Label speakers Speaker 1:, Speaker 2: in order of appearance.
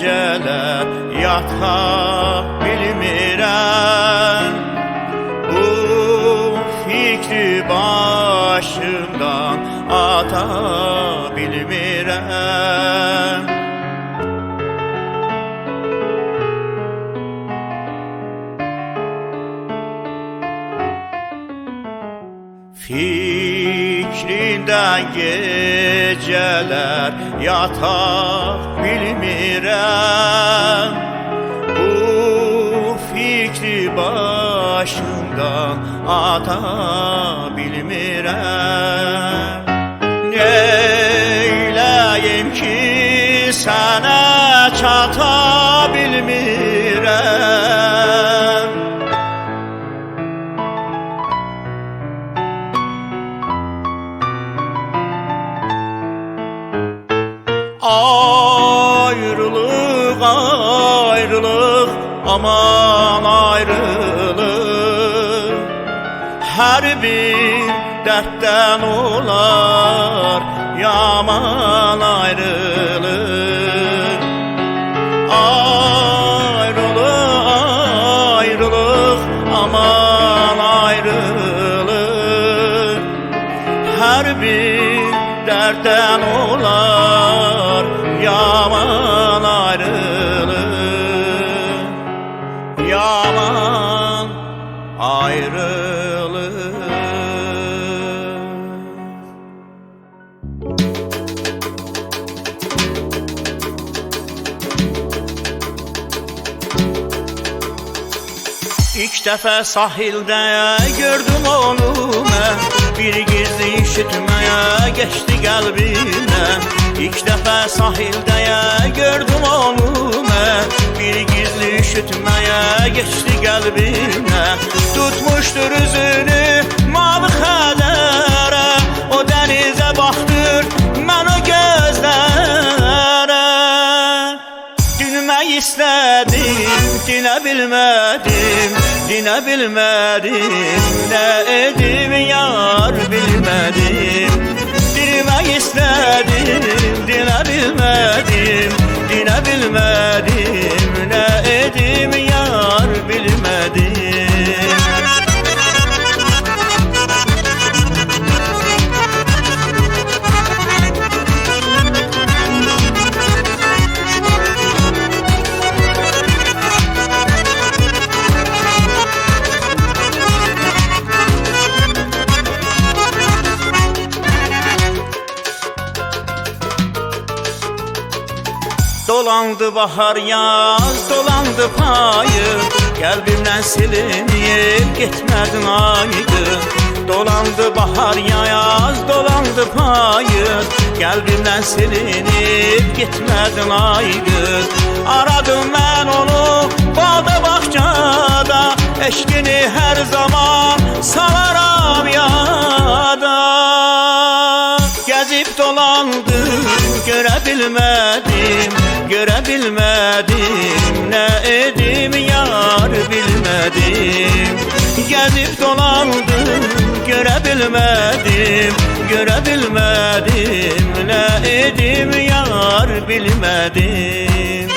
Speaker 1: geceler yata bilmirəm. Bu fikri başımdan ata bilmirəm. Fikrinden geceler yata bilmirəm. Bu fikri başımdan ata bilmirəm. Neyləyim ki sənə çata bilmirəm. Ayrılık, ayrılık, aman ayrılık. Her bir dertten olar yaman ayrılık. Ayrılık, ayrılık, aman ayrılık. Her bir dertten olar yaman ayrılık, yaman ayrılık. İlk dəfə sahildə gördüm onu mən, bir gizli işitməyə geçti qəlbimdən. İlk dəfə sahildə gördüm onu mən, bir gizli işitməyə geçti qəlbimdən. Tutmuşdur üzünü mavi xələrə, o dənizə baxdır mən o gözlərə. Dinmək istədim, dinə bilmədim, dinə bilmədim. Nə edim yar bilmədim. Dinmək istədim, dinə bilmədim, dinə bilmədim. Nə edim yar bilmədim. Dolandı bahar yaz, dolandı payı, kalbimden silinip gitmedin aydın. Dolandı bahar yaz, dolandı payı, kalbimden silinip gitmedin aydın. Aradım ben onu bağda bahçada, eşkini her zaman salaram yada. Gezip dolandım, görebilmedim, görebilmedim. Ne edim yar bilmedim. Gezip dolandım, görebilmedim, görebilmedim. Ne edim yar bilmedim.